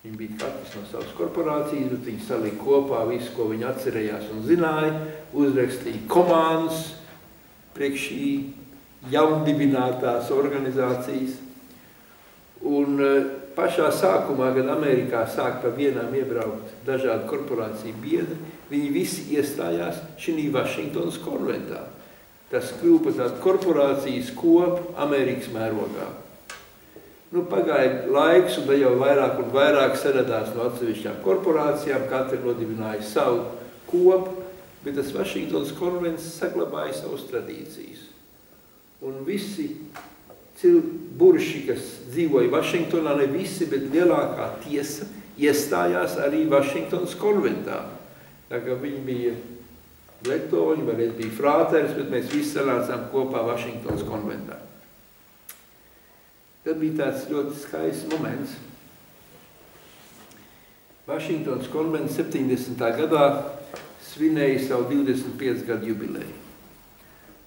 Viņi bija katrs no savas korporācijas, bet viņi salika kopā visu, ko viņi atcerējās un zināja, uzrakstīja komandas priekš šī jaundibinātās organizācijas. Un pašā sākumā, kad Amerikā sāk pa vienām iebraukt dažādi korporāciju biedri, viņi visi iestājās šī Vašingtonas konventā. Tas kļuva par tādu korporācijas kopu Amerikas mērogā. Pagāja laiks, un jau vairāk un vairāk saradās no atsevišķām korporācijām, katra nodibināja savu kopu, bet tas Vašingtonas konvents saglabāja savas tradīcijas. Un visi burši, kas dzīvoja Vašingtonā, ne visi, bet lielākā tiesa iestājās arī Vašingtonas konventā. Tā kā viņi bija Letoņi, varbūt bija Frāteris, bet mēs visi sanācām kopā Vašingtonas konventā. Tad bija tāds ļoti skaists moments. Vašingtonas konvents 70. gadā svinēja savu 25 gadu jubileju.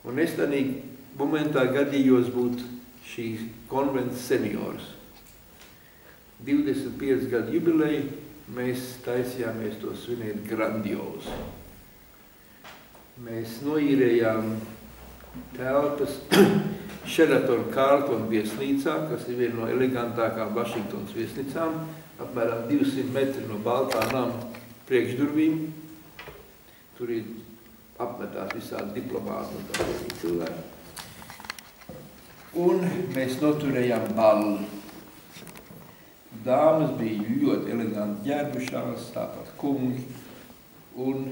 Un es tādā momentā gadījos būt šī konvents seniors. 25 gadu jubileju mēs taisījāmies to svinēt grandiozi. Mēs noīrējām telpas Sheraton Carlton viesnīcā, kas ir viena no elegantākām Vašingtonas viesnīcām, apmēram 200 metri no Baltā nama priekšdurvīm. Tur ir apmetās visādi diplomāti un tādi cilvēki. Un mēs noturējām balli. Dāmas bija ļoti eleganti ģērbušās, tāpat kungi. Un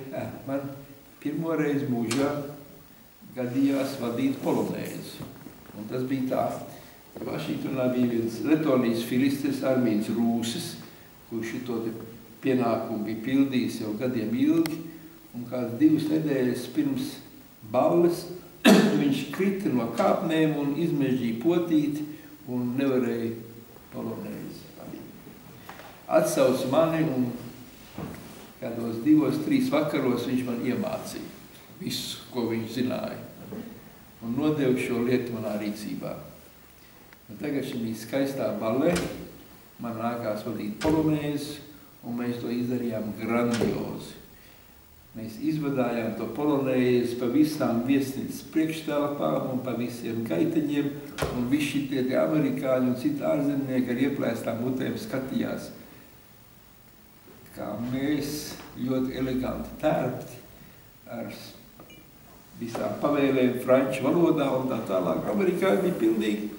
man pirmo reizi mūžā gadījās vadīt polonēzi. Un tas bija tā. Vašingtonā bija viens Letonijas Filistes armijas Rūsis, kurš šito pienākumu bija pildījis jau gadiem ilgi. Un kāds 2 nedēļas pirms balles viņš krita no kāpnēm un izmežģīja potīti un nevarēja polonēzi vadīt. Atsauc mani un kādos 2-3 vakaros viņš man iemācīja visu, ko viņš zināja. Un nodevu šo lietu manā rīcībā. Un tagad šī skaistā ballē man nākās vadīt polonēzi, un mēs to izdarījām grandiozi. Mēs izvadājām to polonēzi pa visām viesnīcas priekštelpām un pa visiem gaiteņiem, un visi tie amerikāņi un citi ārzemnieki ar ieplēstām mutēm skatījās, kā mēs ļoti eleganti tērpti ar visām pavēlēm franču valodā un tā tālāk. Amerikāņi bija pilnīgi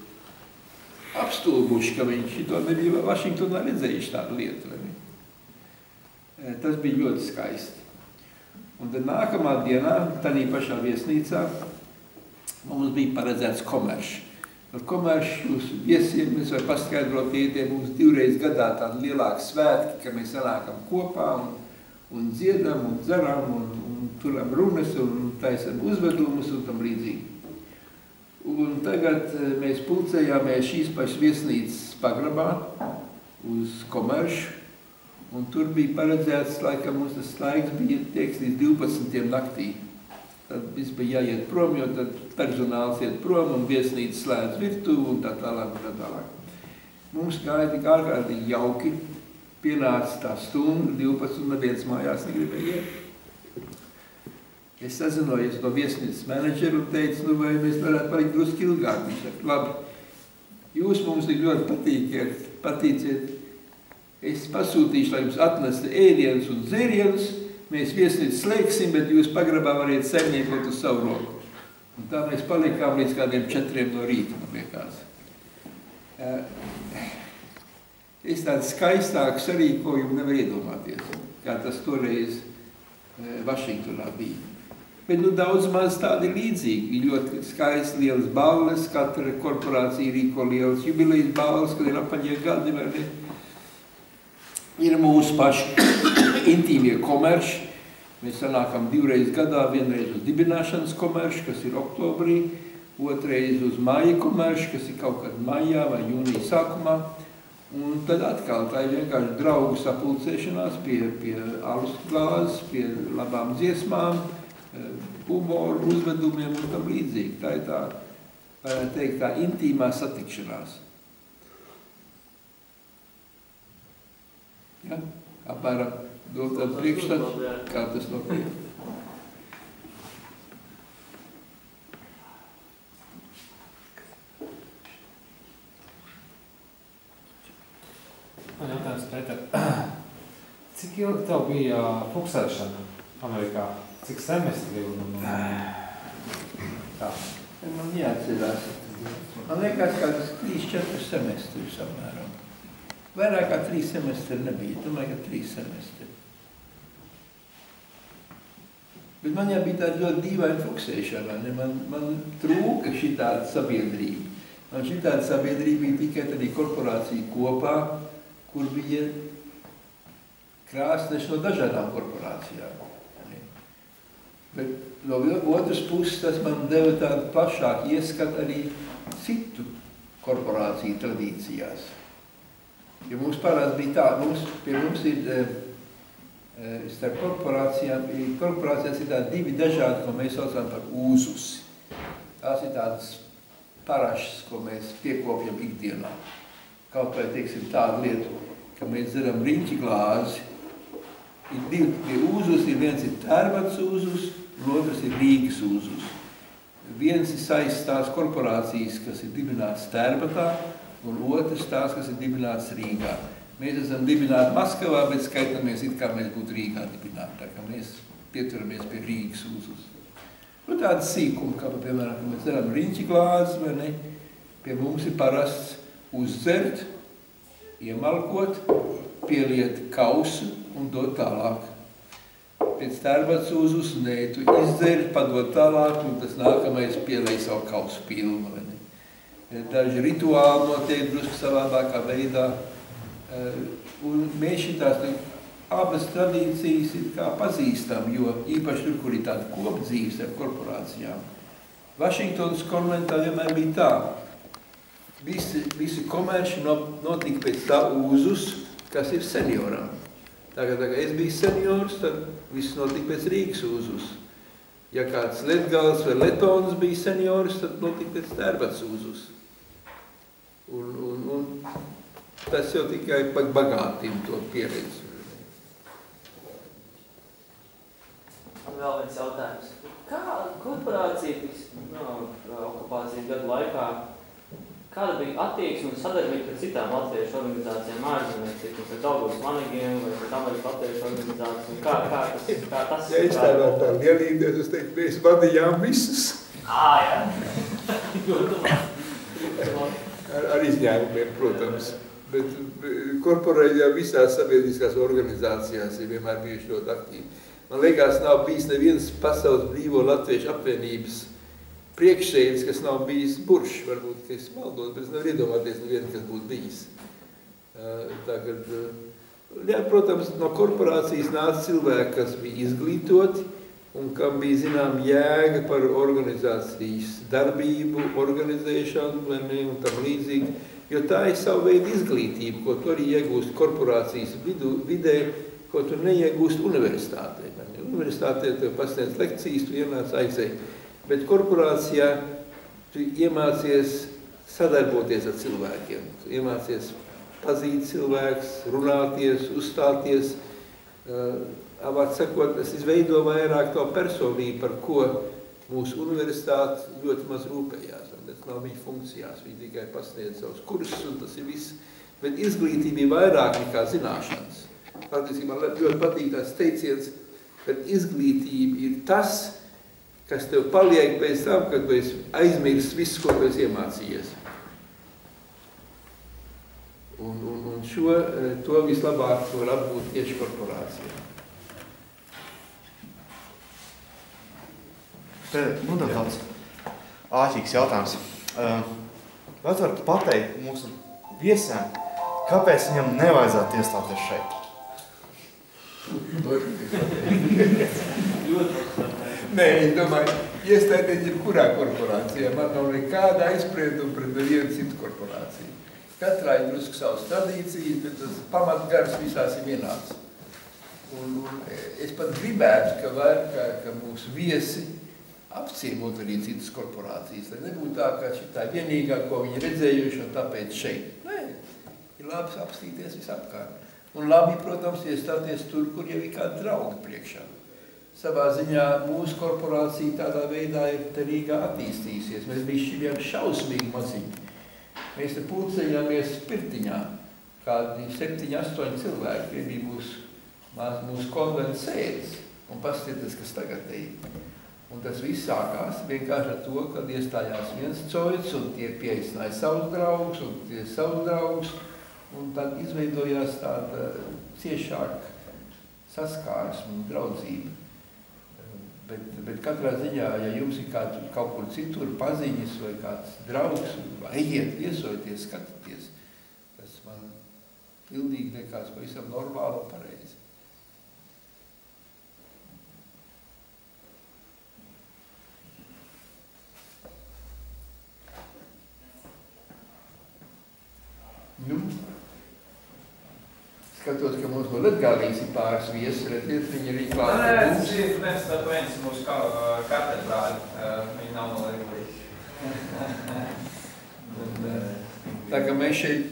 apstulbuši, ka viņš to nebija Vašingtonā redzējuši tādu lietu. Tas bija ļoti skaisti. Un tad nākamā dienā, tādā pašā viesnīcā, mums bija paredzēts komeršs. Ar komeršu jūs viesiem mēs var paskaidrot, tie mums 2 reizes gadā tādi lielāki svētki, ka mēs sanākam kopā un dziedam un dzeram un turam runas un taisam uzvedumus un tam līdzīgi. Un tagad mēs pulcējāmies šīs pašas viesnīcas pagrabā uz komeršu, un tur bija paredzēts, laikam mums tas laiks bija tieks līdz 12. naktī. Tad viss bija jāiet prom, jo tad personāls iet prom un viesnīca slēdz virtuvi un tā tālāk un tā tālāk. Mums gāja tik ārkārtīgi jauki, pienāca tā stunda, 12 un neviens mājās negribēja iet. Es sazinojos to viesnīcas menedžeru un teicu, nu vai mēs varētu palikt drusku ilgāk. Viņš saka, labi, jūs mums tik ļoti patīciet, es pasūtīšu, lai jums atnesta ēdienus un dzērienus, mēs viesnīcu slēgsim, bet jūs pagrabā variet saimniekot uz savu roku. Un tā mēs palikām līdz kādiem 4 no rīta, man liekas. Es tādu skaistāku sarīkojumu nevar iedomāties, kā tas toreiz Vašingtonā bija. Bet nu daudz maz tādi līdzīgi. Ir ļoti skaisti lielas balles, katra korporācija rīko lielas jubilejas balles, kad ir apaņie gadi, vai ne? Ir mūsu paši intīmie komerši. Mēs sanākam 2 reizes gadā, 1 reizi uz dibināšanas komerši, kas ir oktobrī, 2 reizi uz maija komerši, kas ir kaut kad maijā vai jūnija sākumā. Un tad atkal tā ir vienkārši draugu sapulcēšanās pie alus glāzes, pie labām dziesmām, humoru, uzvedumiem un tam līdzīgi. Tā ir tā, varētu teikt, tā intīmā satikšanās. Ja? Apmēram dot tādu priekšstatu, kā tas notiek. Man jautājums, Pēter, cik ilgi tev bija fuksēšana Amerikā? Cik semestri un tā? Man jāatcerās. Man liekas, kādas 3-4 semestrus apmēram. Vairāk kā 3 semestri nebija. Domāju, ka 3 semestri. Bet man jau bija tāda ļoti dīvaina fuksēšana. Man trūka šitāda sabiedrība. Man šitāda sabiedrība bija tikai tādā korporācija kopā, kur bija krāsneši no dažādām korporācijām. Bet no otras puses tas man deva tādu plašāku ieskatu arī citu korporāciju tradīcijās. Jo mums parās bija tā, pie mums ir starp korporācijās ir tādi 2 dažādi, ko mēs saucam par ūzusi. Tās ir tādas parašas, ko mēs piekopjam ikdienā. Kaut vai, teiksim, tādu lietu, ka mēs dzeram riņķi glāzi. Ir 2 ūzus, viens ir Tērvats ūzus, un otrs ir Rīgas ūzus. Viens ir saistīts tās korporācijas, kas ir dibināts Tērbatā, un otrs tās, kas ir dibināts Rīgā. Mēs esam dibināti Maskavā, bet skaitamies it kā mēs būtu Rīgā dibināti, tā kā mēs pieturamies pie Rīgas ūzus. Nu, tāda sīkuma, kā piemēram, ka mēs dzeram riņķi glāzi, vai ne? Pie mums ir parasts uzdzert, iemalkot, pieliet kausu un dot tālāk. Pēc Tērvats ūzus, nē, tu izdzeri, padod tālāk, un tas nākamais pielej savu kausu pilnu. Daži rituāli notiek drusku savādākā veidā. Un mēs šitās abas tradīcijas ir kā pazīstam, jo īpaši tur, kur ir tāda kopdzīves ar korporācijām. Vašingtonas konventā vienmēr bija tā. Visi komerši notika pēc tā ūzus, kas ir senioram. Tagad es biju seniors, tad viss notika pēc Rīgas ūzus. Ja kāds Letgals vai Letons bija seniors, tad notika pēc Tērvats ūzus. Un tas jau tikai bagātina to pieredzi. vēl viens jautājums. Kā korporācija okupācijas gadu laikā, kāda bija attieksme un sadarbība pret citām latviešu organizācijām ārzemēs, pret Daugavas vanagiem vai pret Amerikas latviešu organizācijām? Kā tas? Ja es tā vēl tā lielīties, es teiktu, mēs vadījām visus. Jā. Ar izņēmumiem, protams. Bet korporēļā visās sabiedriskās organizācijās ir vienmēr bijuši ļoti aktīvi. Man liekas, nav bijis neviens pasaules brīvo latviešu apvienības priekšsēdis, kas nav bijis buršs. Varbūt, ka es maldos, bet es nevaru iedomāties nevienu, kas būtu bijis. Protams, no korporācijas nāca cilvēki, kas bija izglītoti un kam bija zinām jēga par organizācijas darbību, organizēšanu un tam līdzīgi. Jo tā ir savu veidu izglītība, ko tu arī iegūst korporācijas vidē, ko tu neiegūst universitātē. Universitātē tev pasniedz lekcijas, tu ienāc aizēji. Bet korporācijā tu iemācies sadarboties ar cilvēkiem. Tu iemācies pazīt cilvēkus, runāties, uzstāties. Vārds sakot, es izveido vairāk to personību, par ko mūsu universitāte ļoti maz rūpējās. Tas nav viņa funkcijās, viņa tikai pasniedz savus kursus un tas ir viss. Bet izglītība ir vairāk nekā zināšanas. Faktiski man ļoti patīk tās teiciens, ka izglītība ir tas, kas tev paliek pēc tam, kad tu esi aizmirsis visu, ko tu esi iemācījies. Un to vislabāk var apgūt tieši korporācijā. Nu, tāds āķīgs jautājums. Vai tu varat pateikt mūsu viesiem, kāpēc viņam nevajadzētu iestāties šeit? Nē, es domāju, iestāties jebkurā korporācijā. Man nav nekāda aizsprieduma pret nevienu citu korporāciju. Katrā ir drusku savas tradīcijas, bet tas pamatgars visās ir vienāds. Un es pat gribētu, ka mūsu viesi apciemot arī citas korporācijas, lai nebūtu tā, ka šitā vienīgā, ko viņi redzējuši, un tāpēc šeit. Nē, ir labi apstīties visapkārt. Un labi, protams, iestāties tur, kur jau ir kādi draugi priekšā. Savā ziņā mūsu korporācija tādā veidā ir te Rīgā attīstījusies. Mēs bijām šausmīgi maziņi. Mēs te pulcējāmies Pirtiņā, kādi 7-8 cilvēki, tie bija mūsu konventa sēdes. Un paskatieties, kas tagad te ir. Un tas viss sākās vienkārši ar to, kad iestājās viens coits, un tie pieaicināja savus draugus, un tie savus draugus, un tad izveidojās tāda ciešāka saskārsme un draudzība. Bet katrā ziņā, ja jums ir kaut kur citur paziņas vai kāds draugs, ejiet, viesojieties, skatieties, tas man pildīgi nekās pavisam normāli un pareizi. Nu, skatos, ka mums no Latgālijas ir pāris viesi, redziet, viņi ir klāt. Viens mūsu katedrāļi, viņi nav no Latgālijas. Tā kā mēs šeit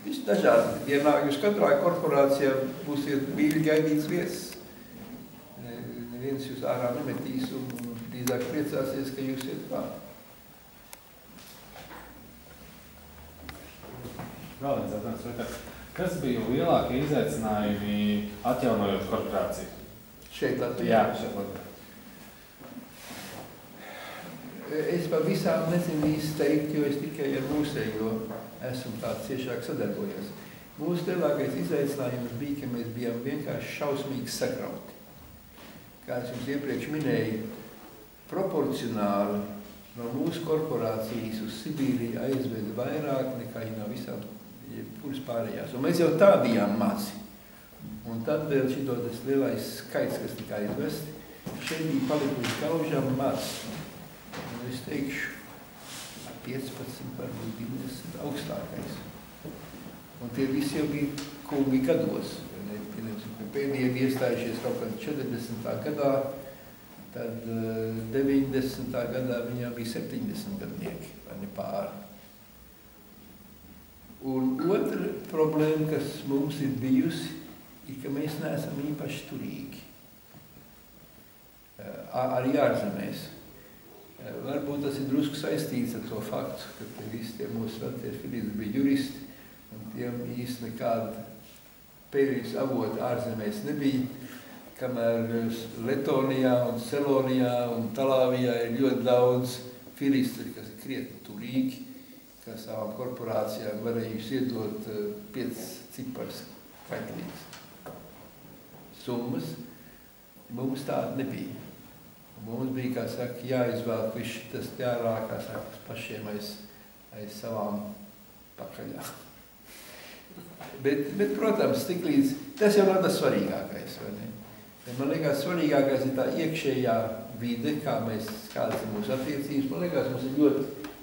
visu dažādi, jūs katrā korporācijā būsiet mīļi gaidīts viesis. Neviens jūs ārā nemetīs un drīzāk priecāsies, ka jūs iet klāt. Vēl viens jautājums. Kas bija lielākie izaicinājumi atjaunojot korporāciju? Šeit Latvijā? Jā, šeit Latvijā. Es par visām nezinu īsti teikt, jo es tikai ar mūsējo esmu tāds ciešāk sadarbojies. Mūsu lielākais izaicinājums bija, ka mēs bijām vienkārši šausmīgi sakrauti. Kā es jums iepriekš minēju, proporcionāli no mūsu korporācijas uz Sibīriju aizveda vairāk nekā no visām puras pārējās. Un mēs jau tā bijām mazi. Un tad vēl šitotas lielais skaits, kas tika aizvesti, šeit bija palikuši gaužām maz. Un es teikšu, 15, varbūt 20 augstākais. Un tie visi jau bija kungi gados. Pēdējiem iestājušies kaut kad 40. gadā, tad 90. gadā viņām bija 70 gadnieki, vai ne pāri. Un otra problēma, kas mums ir bijusi, ir, ka mēs neesam īpaši turīgi. arī ārzemēs. Varbūt tas ir drusku saistīts ar to faktu, ka visi tie mūsu vecie filisti bija juristi, un tiem īsti nekāda peļņas avota ārzemēs nebija, kamēr Letonijā un Selonijā un Talāvijā ir ļoti daudz filisti, kas ir krietni turīgi, kas savām korporācijām varējuši iedot 5 cipars kaitlīgas summas. Mums tāda nebija. Mums bija, kā saka, jāizvēl viss tas ārā, kā saka, pašiem aiz savām pakaļām. Bet, protams, tiklīdz, tas jau nav tas svarīgākais, vai ne? Man liekas, svarīgākais ir tā iekšējā vide, kādas ir mūsu attiecības. Man liekas, mums ir ļoti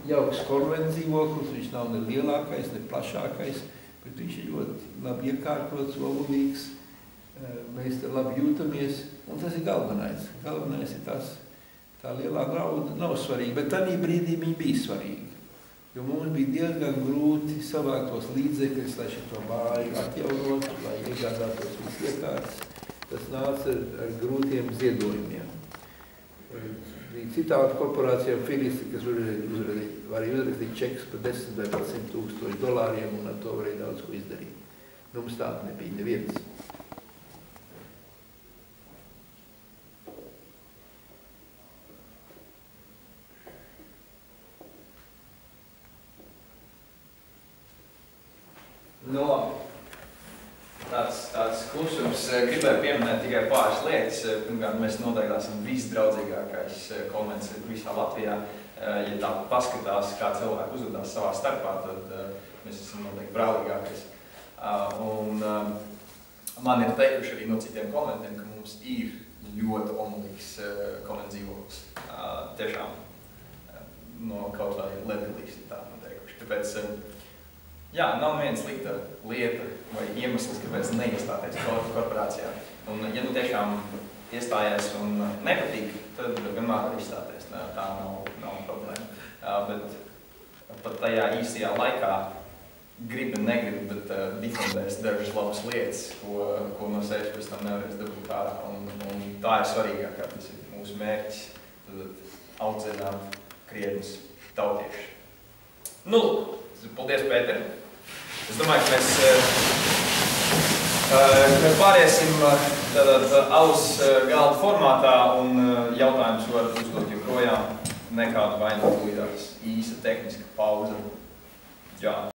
jauks konvents dzīvoklis, viņš nav ne lielākais, ne plašākais, bet viņš ir ļoti labi iekārtots, olulīgs. Mēs te labi jūtamies, un tas ir galvenais. Galvenais ir tas, tā lielā nauda nav svarīga, bet tādā brīdī viņa bija svarīga. Jo mums bija diezgan grūti savākt tos līdzekļus, lai šito māju atjaunotu, lai iegādātos visu iekārtas. Tas nāca ar grūtiem ziedojumiem. Bija citādi korporācijām filisti, kas varēja uzrakstīt čekus par 10 vai par $100,000 un ar to varēja daudz ko izdarīt. Mums tāda nebija neviens. Nu, tāds klusums. Gribēju pieminēt tikai pāris lietas. Pirmkārt, mēs noteikti esam visdraudzīgākais konvents visā Latvijā. Ja tā paskatās, kā cilvēki uzvedās savā starpā, tad mēs esam noteikti brālīgākais. Un man ir teikuši arī no citiem konventiem, ka mums ir ļoti omulīgs konvents dzīvoklis. Tiešām no kaut vai levelīgs ir tā man teikuši. Tāpēc, jā, nav viena slikta lieta vai iemesls, kāpēc neiestāties korporācijā. Un, ja nu tiešām iestājies un nepatīk, tad vienmēr var izstāties. Tā nav problēma. Bet pat tajā īstajā laikā gribi, negribi, bet difundēs dažas labas lietas, ko no sevis pēc tam nevarēs dabūt ārā. Un tā ir svarīgākā, tas ir mūsu mērķis, tad audzināt krietnus tautiešus. Nu, paldies, Pēter! Es domāju, ka mēs pāriesim alus galda formātā un jautājumus varat uzdot joprojām nekādu vainu tūlīdās īsa tehniska pauze. Jā.